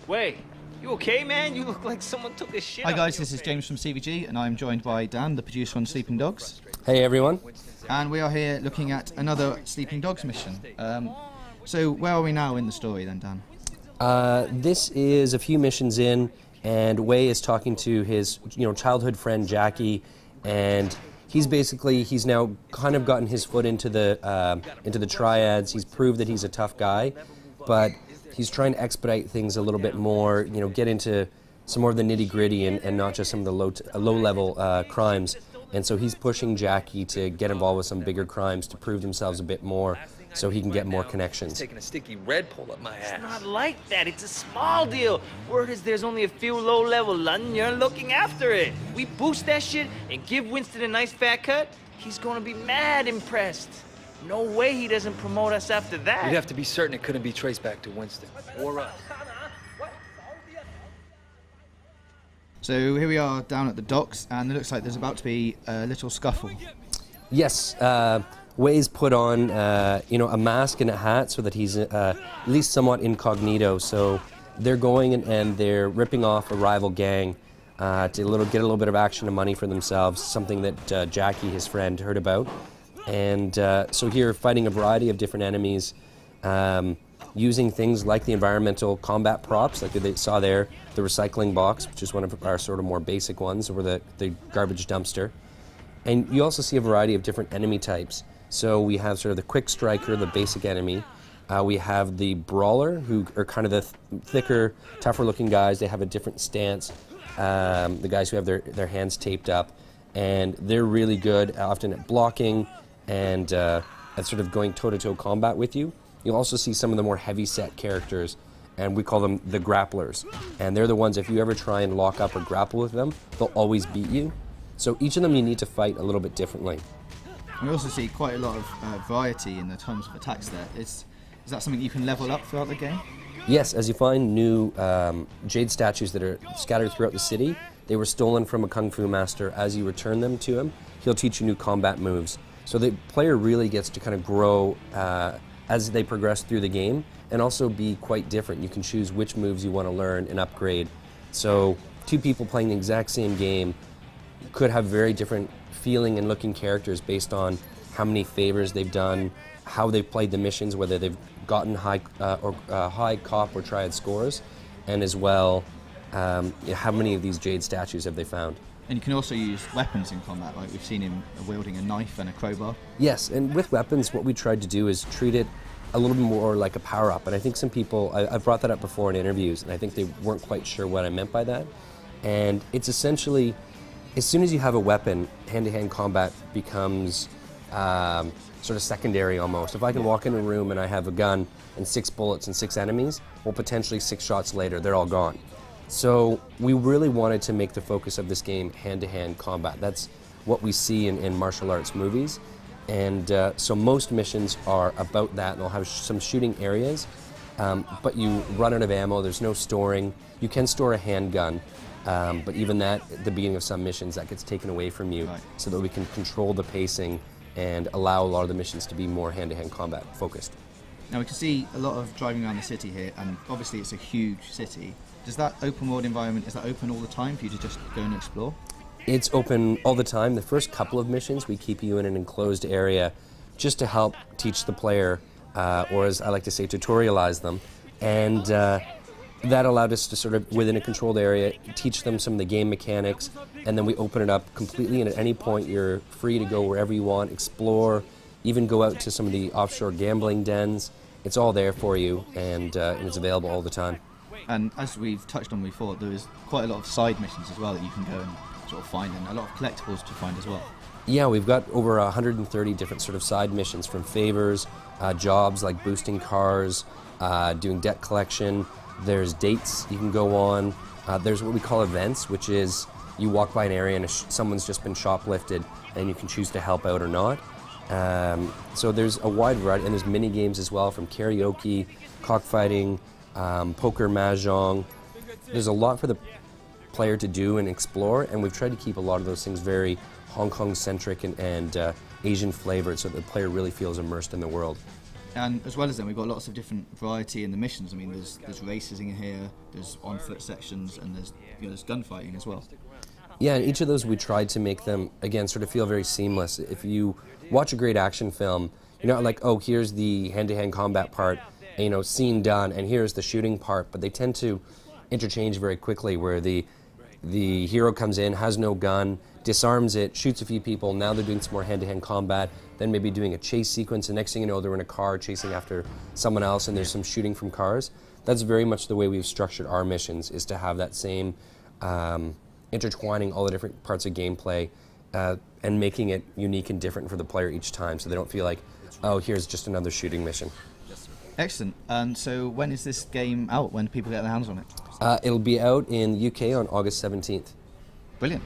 Wait, you okay, man? You look like someone took a shit. Hi guys, this is James from CVG, and I'm joined by Dan, the producer on Sleeping Dogs. Hey everyone. And we are here looking at another Sleeping Dogs mission. So where are we now in the story then, Dan? This is a few missions in, and Wei is talking to his childhood friend Jackie, and he's now kind of gotten his foot into the triads. He's proved that he's a tough guy, but he's trying to expedite things a little bit more, get into some more of the nitty-gritty and not just some of the low-level crimes. And so he's pushing Jackie to get involved with some bigger crimes to prove themselves a bit more so he can get more connections. Taking a sticky Red Bull up my ass. It's not like that. It's a small deal. Word is there's only a few low-level London. You're looking after it. We boost that shit and give Winston a nice fat cut. He's gonna be mad impressed. No way he doesn't promote us after that. You'd have to be certain it couldn't be traced back to Winston or us. So here we are down at the docks, and it looks like there's about to be a little scuffle. Yes, Wei's put on a mask and a hat so that he's at least somewhat incognito. So they're going and they're ripping off a rival gang to get a little bit of action and money for themselves, something that Jackie, his friend, heard about. And so here, fighting a variety of different enemies, using things like the environmental combat props, like they saw there, the recycling box, which is one of our sort of more basic ones, or the garbage dumpster. And you also see a variety of different enemy types. So we have sort of the quick striker, the basic enemy. We have the brawler, who are kind of the thicker, tougher looking guys. They have a different stance. The guys who have their hands taped up. And they're really good, often at blocking and at sort of going toe-to-toe combat with you. You'll also see some of the more heavy-set characters, and we call them the grapplers. And they're the ones, if you ever try and lock up or grapple with them, they'll always beat you. So each of them you need to fight a little bit differently. We also see quite a lot of variety in the terms of attacks there. Is that something you can level up throughout the game? Yes, as you find new jade statues that are scattered throughout the city, they were stolen from a kung fu master. As you return them to him, he'll teach you new combat moves. So the player really gets to kind of grow as they progress through the game, and also be quite different. You can choose which moves you want to learn and upgrade. So two people playing the exact same game could have very different feeling and looking characters based on how many favors they've done, how they've played the missions, whether they've gotten high cop or triad scores, and as well how many of these jade statues have they found. And you can also use weapons in combat, like we've seen him wielding a knife and a crowbar. Yes, and with weapons, what we tried to do is treat it a little bit more like a power-up. And I think some people, I've brought that up before in interviews, and I think they weren't quite sure what I meant by that. And it's essentially, as soon as you have a weapon, hand-to-hand combat becomes sort of secondary almost. If I can walk in a room and I have a gun and 6 bullets and 6 enemies, well, potentially 6 shots later, they're all gone. So we really wanted to make the focus of this game hand-to-hand combat. That's what we see in martial arts movies. And so most missions are about that. They'll have some shooting areas, but you run out of ammo. There's no storing. You can store a handgun, but even that, at the beginning of some missions, that gets taken away from you, right, so that we can control the pacing and allow a lot of the missions to be more hand-to-hand combat focused. Now we can see a lot of driving around the city here, and obviously it's a huge city. Does that open world environment, is that open all the time for you to just go and explore? It's open all the time. The first couple of missions, we keep you in an enclosed area just to help teach the player, or as I like to say, tutorialize them. And that allowed us to sort of, within a controlled area, teach them some of the game mechanics, and then we open it up completely, and at any point you're free to go wherever you want, explore, even go out to some of the offshore gambling dens. It's all there for you, and it's available all the time. And as we've touched on before, there is quite a lot of side missions as well that you can go and sort of find, and a lot of collectibles to find as well. Yeah, we've got over 130 different sort of side missions, from favors, jobs like boosting cars, doing debt collection. There's dates you can go on. There's what we call events, which is you walk by an area and someone's just been shoplifted, and you can choose to help out or not. So there's a wide variety, and there's mini games as well, from karaoke, cockfighting, poker, mahjong. There's a lot for the player to do and explore, and we've tried to keep a lot of those things very Hong Kong centric and Asian flavored, so that the player really feels immersed in the world. And as well as them, we've got lots of different variety in the missions. I mean, there's races in here, there's on-foot sections, and there's gunfighting as well. Yeah, and each of those we tried to make them, again, sort of feel very seamless. If you watch a great action film, you're not like, oh, here's the hand-to-hand combat part, scene done, and here's the shooting part, but they tend to interchange very quickly, where the hero comes in, has no gun, disarms it, shoots a few people, now they're doing some more hand-to-hand combat, then maybe doing a chase sequence, and next thing you know, they're in a car chasing after someone else, and there's some shooting from cars. That's very much the way we've structured our missions, is to have that same intertwining all the different parts of gameplay and making it unique and different for the player each time, so they don't feel like, oh, here's just another shooting mission. Excellent. And so when is this game out? When do people get their hands on it? It'll be out in the UK on August 17th. Brilliant.